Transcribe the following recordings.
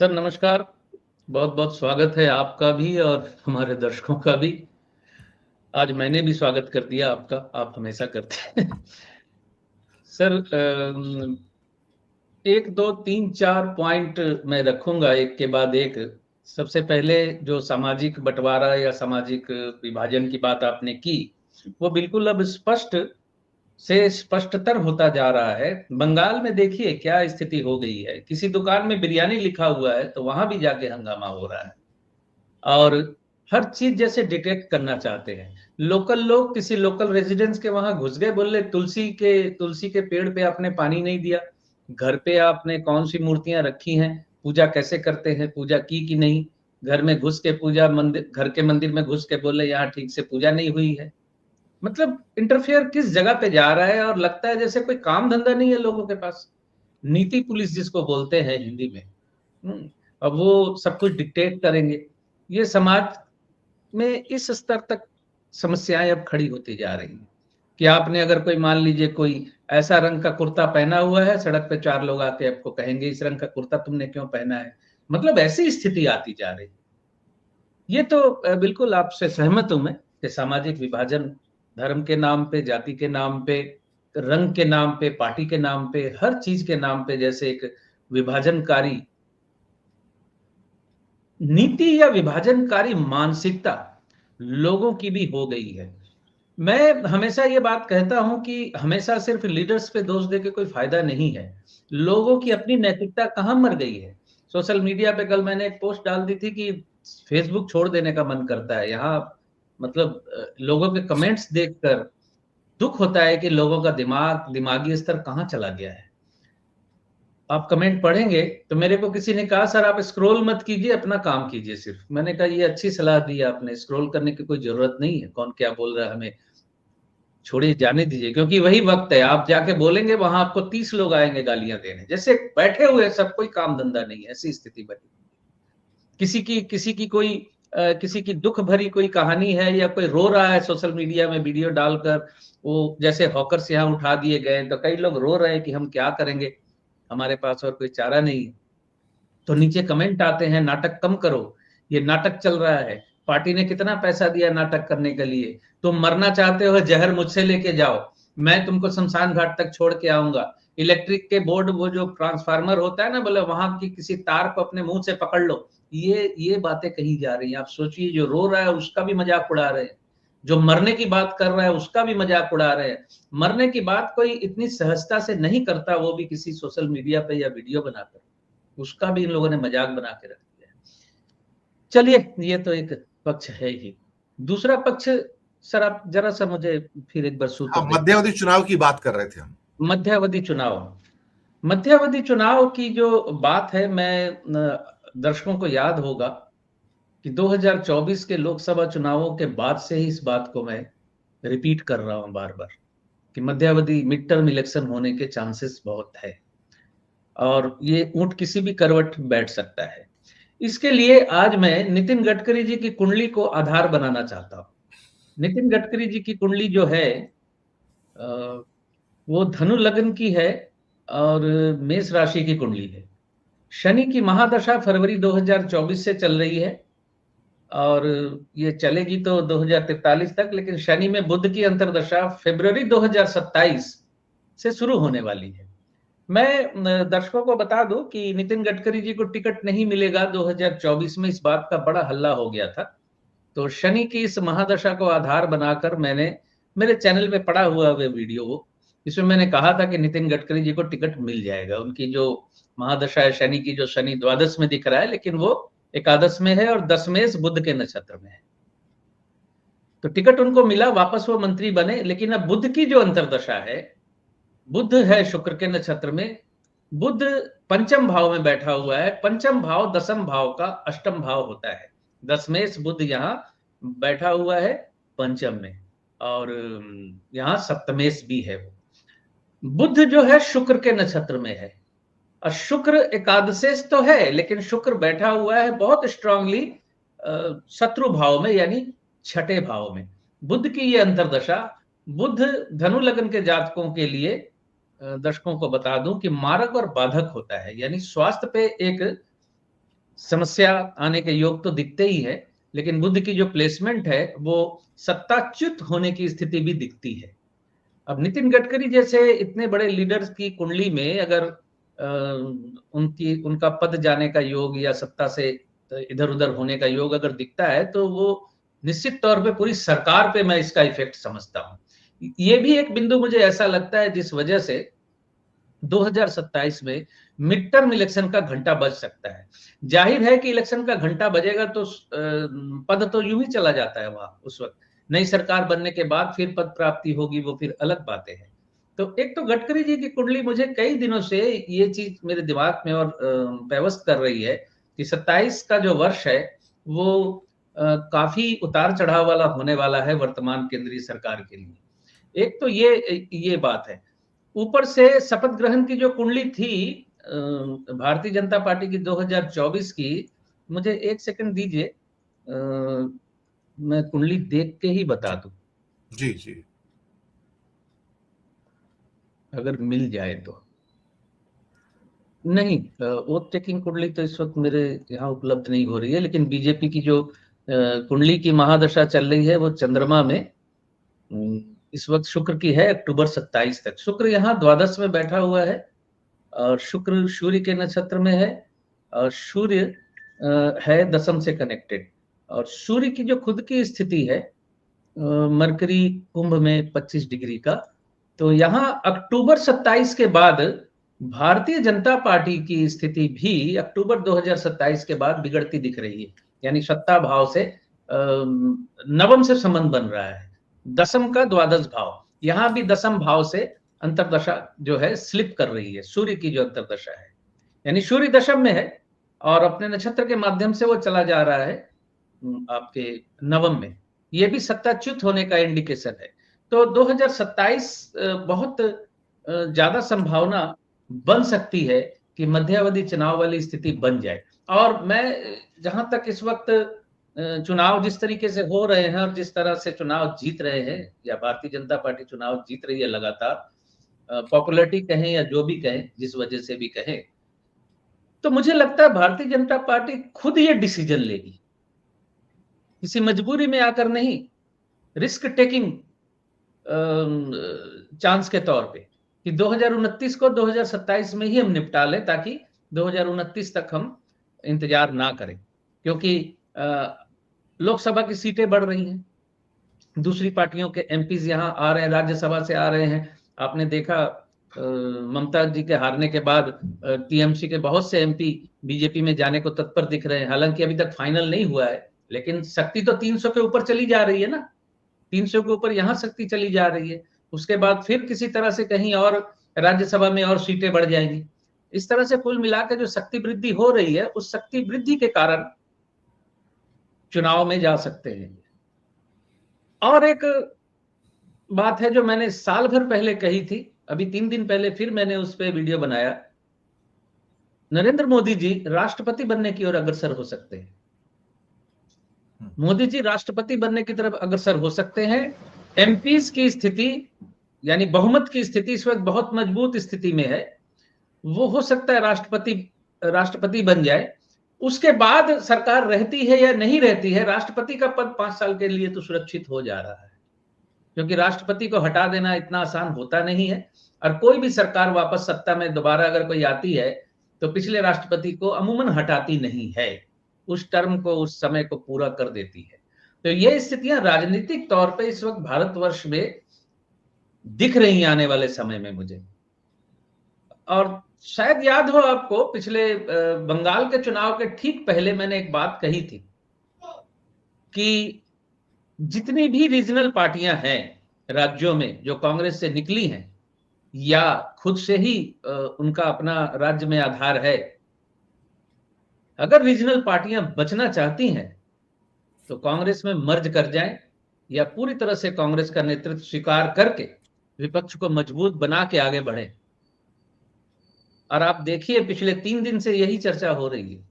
Sir नमस्कार। बहुत बहुत स्वागत है आपका भी और हमारे दर्शकों का भी। आज मैंने भी स्वागत कर दिया आपका, आप हमेशा करते हैं। सर एक दो तीन चार पॉइंट मैं रखूंगा एक के बाद एक। सबसे पहले जो सामाजिक बंटवारा या सामाजिक विभाजन की बात आपने की, वो बिल्कुल अब स्पष्ट से स्पष्टतर होता जा रहा है। बंगाल में देखिए क्या स्थिति हो गई है, किसी दुकान में बिरयानी लिखा हुआ है तो वहां भी जाके हंगामा हो रहा है। और हर चीज जैसे डिटेक्ट करना चाहते हैं। लोकल लोग किसी लोकल रेजिडेंस के वहां घुस गए, बोले तुलसी के पेड़ पे आपने पानी नहीं दिया, घर पे आपने कौन सी मूर्तियां रखी हैं, पूजा कैसे करते हैं, पूजा की कि नहीं। घर में घुस के पूजा, मंदिर घर के मंदिर में घुस के बोले यहाँ ठीक से पूजा नहीं हुई है। मतलब इंटरफेयर किस जगह पे जा रहा है, और लगता है जैसे कोई काम धंधा नहीं है लोगों के पास। नीति पुलिस जिसको बोलते हैं हिंदी में। अब वो सब कुछ डिक्टेट करेंगे। ये समाज में इस स्तर तक समस्याएं अब खड़ी होती जा रही हैं कि आपने अगर कोई, मान लीजिए कोई ऐसा रंग का कुर्ता पहना हुआ है, सड़क पे चार लोग आके आपको कहेंगे इस रंग का कुर्ता तुमने क्यों पहना है। मतलब ऐसी स्थिति आती जा रही। ये तो बिल्कुल आपसे सहमत हूं मैं कि सामाजिक विभाजन धर्म के नाम पे, जाति के नाम पे, रंग के नाम पे, पार्टी के नाम पे, हर चीज के नाम पे जैसे एक विभाजनकारी नीति या विभाजनकारी मानसिकता लोगों की भी हो गई है। मैं हमेशा ये बात कहता हूं कि हमेशा सिर्फ लीडर्स पे दोष देके कोई फायदा नहीं है। लोगों की अपनी नैतिकता कहां मर गई है। सोशल मीडिया पे कल मैंने एक पोस्ट डाल दी थी कि फेसबुक छोड़ देने का मन करता है। यहाँ मतलब लोगों के कमेंट्स देखकर दुख होता है कि लोगों का दिमागी स्तर कहाँ चला गया है। आप कमेंट पढ़ेंगे तो मेरे को किसी ने कहा सर आप स्क्रॉल मत कीजिए, अपना काम कीजिए सिर्फ। मैंने कहा ये अच्छी सलाह दी आपने, स्क्रॉल करने की कोई जरूरत नहीं है, कौन क्या बोल रहा है हमें छोड़िए, जाने दीजिए। क्योंकि वही वक्त है, आप जाके बोलेंगे वहां आपको 30 लोग आएंगे गालियां देने, जैसे बैठे हुए सब कोई काम धंधा नहीं है, ऐसी स्थिति बनी। किसी की दुख भरी कोई कहानी है या कोई रो रहा है सोशल मीडिया में वीडियो डालकर, वो जैसे हॉकर्स यहाँ उठा दिए गए तो कई लोग रो रहे हैं कि हम क्या करेंगे, हमारे पास और कोई चारा नहीं है। तो नीचे कमेंट आते हैं नाटक कम करो, ये नाटक चल रहा है, पार्टी ने कितना पैसा दिया नाटक करने के लिए, तुम मरना चाहते हो जहर मुझसे लेके जाओ, मैं तुमको शमशान घाट तक छोड़ के आऊंगा। इलेक्ट्रिक के बोर्ड, वो जो ट्रांसफार्मर होता है ना, बोले वहां की किसी तार को अपने मुंह से पकड़ लो। ये बातें कही जा रही हैं। आप सोचिए, जो रो रहा है उसका भी मजाक उड़ा रहे हैं, जो मरने की बात कर रहा है उसका भी मजाक उड़ा रहे हैं। मरने की बात कोई इतनी सहजता से नहीं करता, वो भी किसी सोशल मीडिया पे या वीडियो बनाकर, उसका भी इन लोगों ने मजाक बना के रख दिया। चलिए, ये तो एक पक्ष है ही। दूसरा पक्ष, सर आप जरा सा मुझे फिर एक बार सूत्र हाँ, देंगे। मध्यावधि चुनाव की बात कर रहे थे हम। मध्यावधि चुनाव। मध्यावधि चुनाव की जो बात है, मैं दर्शकों को याद होगा कि 2024 के लोकसभा चुनावों के बाद से ही इस बात को मैं रिपीट कर रहा हूं बार बार कि मध्यावधि मिड टर्म इलेक्शन होने के चांसेस बहुत है, और ये ऊंट किसी भी करवट बैठ सकता है। इसके लिए आज मैं नितिन गडकरी जी की कुंडली को आधार बनाना चाहता हूं। नितिन गडकरी जी की कुंडली जो है, वो धनु लग्न की है और मेष राशि की कुंडली है। शनि की महादशा फरवरी 2024 से चल रही है, और ये चलेगी तो 2043 तक, लेकिन शनि में बुध की अंतर्दशा फरवरी 2027 से शुरू होने वाली है। मैं दर्शकों को बता दूं कि नितिन गडकरी जी को टिकट नहीं मिलेगा 2024 में, इस बात का बड़ा हल्ला हो गया था। तो शनि की इस महादशा को आधार बनाकर मैंने मेरे चैनल पे पड़ा हुआ वे वीडियो, वो इसमें मैंने कहा था कि नितिन गडकरी जी को टिकट मिल जाएगा। उनकी जो महादशा है शनि की, जो शनि द्वादश में दिख रहा है लेकिन वो एकादश में है और दशमेश बुध के नक्षत्र में है, तो टिकट उनको मिला, वापस वो मंत्री बने। लेकिन अब बुध की जो अंतर्दशा है, बुध है शुक्र के नक्षत्र में, बुध पंचम भाव में बैठा हुआ है। पंचम भाव दसम भाव का अष्टम भाव होता है। दशमेश बुध यहाँ बैठा हुआ है पंचम में, और यहाँ सप्तमेश भी है। वो बुध जो है शुक्र के नक्षत्र में है, और शुक्र एकादशेश तो है लेकिन शुक्र बैठा हुआ है बहुत स्ट्रांगली शत्रु भाव में, यानी छठे भाव में। बुध की ये अंतर्दशा, बुध धनु लग्न के जातकों के लिए दर्शकों को बता दूं कि मारक और बाधक होता है, यानी स्वास्थ्य पे एक समस्या आने के योग तो दिखते ही है, लेकिन बुध की जो प्लेसमेंट है वो सत्ताच्युत होने की स्थिति भी दिखती है। अब नितिन गडकरी जैसे इतने बड़े लीडर्स की कुंडली में अगर उनका पद जाने का योग या सत्ता से इधर उधर होने का योग अगर दिखता है, तो वो निश्चित तौर पे पूरी सरकार पे मैं इसका इफेक्ट समझता हूं। ये भी एक बिंदु मुझे ऐसा लगता है जिस वजह से 2027 में मिड टर्म इलेक्शन का घंटा बज सकता है। जाहिर है कि इलेक्शन का घंटा बजेगा तो पद तो यूं ही चला जाता है वहां उस वक्त। नई सरकार बनने के बाद फिर पद प्राप्ति होगी, वो फिर अलग बातें हैं। तो एक तो गडकरी जी की कुंडली मुझे कई दिनों से ये चीज मेरे दिमाग में और पेवस्त कर रही है कि 27 का जो वर्ष है वो काफी उतार चढ़ाव वाला होने वाला है वर्तमान केंद्रीय सरकार के लिए। एक तो ये बात है। ऊपर से शपथ ग्रहण की जो कुंडली थी भारतीय जनता पार्टी की 2024 की, मुझे एक सेकंड दीजिए, मैं कुंडली देख के ही बता दूं जी जी। अगर मिल जाए तो। नहीं, वो चेकिंग कुंडली तो इस वक्त मेरे यहाँ उपलब्ध नहीं हो रही है, लेकिन बीजेपी की जो कुंडली की महादशा चल रही है वो चंद्रमा में इस वक्त शुक्र की है अक्टूबर 27 तक। शुक्र यहाँ द्वादश में बैठा हुआ है और शुक्र सूर्य के नक्षत्र में है और सूर्य है दशम से कनेक्टेड। और सूर्य की जो खुद की स्थिति है मरकरी कुंभ में 25 डिग्री का, तो यहाँ अक्टूबर 27 के बाद भारतीय जनता पार्टी की स्थिति भी अक्टूबर 2027 के बाद बिगड़ती दिख रही है। यानी सत्ता भाव से नवम से संबंध बन रहा है, दशम का द्वादश भाव, यहां भी दशम भाव से अंतरदशा जो है स्लिप कर रही है, सूर्य की जो अंतरदशा है। यानी सूर्य दशम में है और अपने नक्षत्र के माध्यम से वो चला जा रहा है आपके नवम में। ये भी सत्ताच्युत होने का इंडिकेशन है। तो 2027 बहुत ज्यादा संभावना बन सकती है कि मध्यावधि चुनाव वाली स्थिति बन जाए। और मैं जहां तक इस वक्त चुनाव जिस तरीके से हो रहे हैं और जिस तरह से चुनाव जीत रहे हैं, या भारतीय जनता पार्टी चुनाव जीत रही है लगातार, पॉपुलरिटी कहें या जो भी कहें, जिस वजह से भी कहें, तो मुझे लगता है भारतीय जनता पार्टी खुद ये डिसीजन लेगी, किसी मजबूरी में आकर नहीं, रिस्क टेकिंग चांस के तौर पे, कि 2029 को 2027 में ही हम निपटा लें, ताकि 2029 तक हम इंतजार ना करें। क्योंकि लोकसभा की सीटें बढ़ रही हैं, दूसरी पार्टियों के एमपीज यहाँ आ रहे हैं, राज्यसभा से आ रहे हैं। आपने देखा ममता जी के हारने के बाद टीएमसी के बहुत से एमपी बीजेपी में जाने को तत्पर दिख रहे हैं। हालांकि अभी तक फाइनल नहीं हुआ है, लेकिन शक्ति तो 300 के ऊपर चली जा रही है ना, 300 के ऊपर यहाँ शक्ति चली जा रही है। उसके बाद फिर किसी तरह से कहीं और राज्यसभा में और सीटें बढ़ जाएंगी। इस तरह से कुल मिलाकर जो शक्ति वृद्धि हो रही है, उस शक्ति वृद्धि के कारण चुनाव में जा सकते हैं। और एक बात है जो मैंने साल भर पहले कही थी, अभी 3 दिन पहले फिर मैंने उस पर वीडियो बनाया। नरेंद्र मोदी जी राष्ट्रपति बनने की ओर अग्रसर हो सकते हैं। मोदी जी राष्ट्रपति बनने की तरफ अग्रसर हो सकते हैं। एमपीज की स्थिति यानी बहुमत की स्थिति इस वक्त बहुत मजबूत स्थिति में है, वो हो सकता है राष्ट्रपति बन जाए। उसके बाद सरकार रहती है या नहीं रहती है, राष्ट्रपति का पद 5 साल के लिए तो सुरक्षित हो जा रहा है, क्योंकि राष्ट्रपति को हटा देना इतना आसान होता नहीं है। और कोई भी सरकार वापस सत्ता में दोबारा अगर कोई आती है तो पिछले राष्ट्रपति को अमूमन हटाती नहीं है, उस टर्म को, उस समय को पूरा कर देती है। तो ये स्थितियां राजनीतिक तौर पे इस वक्त भारतवर्ष में दिख रही आने वाले समय में मुझे। और शायद याद हो आपको, पिछले बंगाल के चुनाव के ठीक पहले मैंने एक बात कही थी कि जितनी भी रीजनल पार्टियां हैं राज्यों में जो कांग्रेस से निकली हैं या खुद से ही उनका अपना राज्य में आधार है, अगर रीजनल पार्टियां बचना चाहती हैं तो कांग्रेस में मर्ज कर जाएं या पूरी तरह से कांग्रेस का नेतृत्व स्वीकार करके विपक्ष को मजबूत बना के आगे बढ़े। और आप देखिए पिछले 3 दिन से यही चर्चा हो रही है।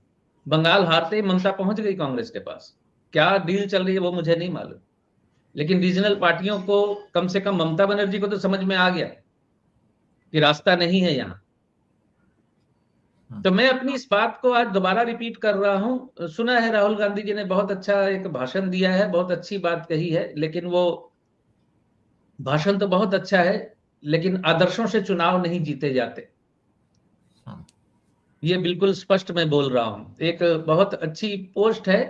बंगाल हारते ही ममता पहुंच गई कांग्रेस के पास, क्या डील चल रही है वो मुझे नहीं मालूम, लेकिन रीजनल पार्टियों को, कम से कम ममता बनर्जी को तो समझ में आ गया कि रास्ता नहीं है यहां। तो मैं अपनी इस बात को आज दोबारा रिपीट कर रहा हूं। सुना है राहुल गांधी जी ने बहुत अच्छा एक भाषण दिया है, बहुत अच्छी बात कही है, लेकिन वो भाषण तो बहुत अच्छा है, लेकिन आदर्शों से चुनाव नहीं जीते जाते। ये बिल्कुल स्पष्ट मैं बोल रहा हूं। एक बहुत अच्छी पोस्ट है,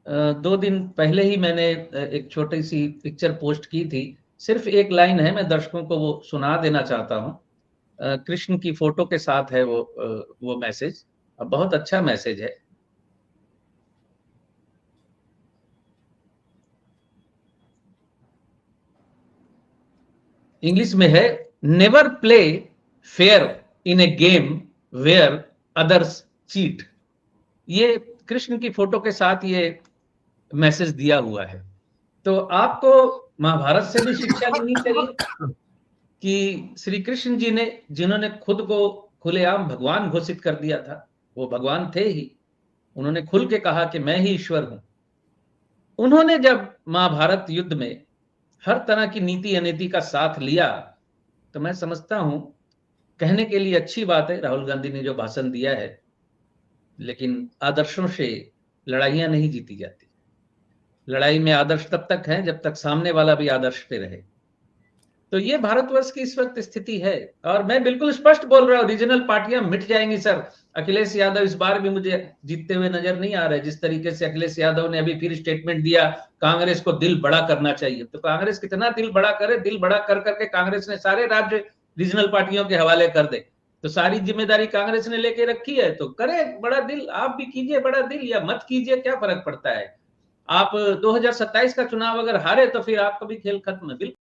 2 दिन पहले ही मैंने एक छोटी सी पिक्चर पोस्ट की थी। सिर्फ एक लाइन है, मैं दर्शकों को वो सुना देना चाहता हूं। कृष्ण की फोटो के साथ है वो मैसेज, बहुत अच्छा मैसेज है। इंग्लिश में है, never play fair in a game where others cheat. ये कृष्ण की फोटो के साथ ये मैसेज दिया हुआ है। तो आपको महाभारत से भी शिक्षा लेनी चाहिए कि श्री कृष्ण जी ने, जिन्होंने खुद को खुलेआम भगवान घोषित कर दिया था, वो भगवान थे ही, उन्होंने खुल के कहा कि मैं ही ईश्वर हूं। उन्होंने जब महाभारत युद्ध में हर तरह की नीति अनीति का साथ लिया, तो मैं समझता हूं कहने के लिए अच्छी बात है राहुल गांधी ने जो भाषण दिया है, लेकिन आदर्शों से लड़ाइयां नहीं जीती जाती। लड़ाई में आदर्श तब तक है जब तक सामने वाला भी आदर्श पे रहे। तो ये भारतवर्ष की इस वक्त स्थिति है, और मैं बिल्कुल स्पष्ट बोल रहा हूँ, रीजनल पार्टियां मिट जाएंगी सर। अखिलेश यादव इस बार भी मुझे जीतते हुए नजर नहीं आ रहे। जिस तरीके से अखिलेश यादव ने अभी फिर स्टेटमेंट दिया, कांग्रेस को दिल बड़ा करना चाहिए, तो कांग्रेस कितना दिल बड़ा करे? दिल बड़ा कर करके कांग्रेस ने सारे राज्य रीजनल पार्टियों के हवाले कर दे, तो सारी जिम्मेदारी कांग्रेस ने लेके रखी है। तो करे बड़ा दिल, आप भी कीजिए बड़ा दिल, या मत कीजिए, क्या फर्क पड़ता है? आप 2027 का चुनाव अगर हारे तो फिर आपका भी खेल खत्म है।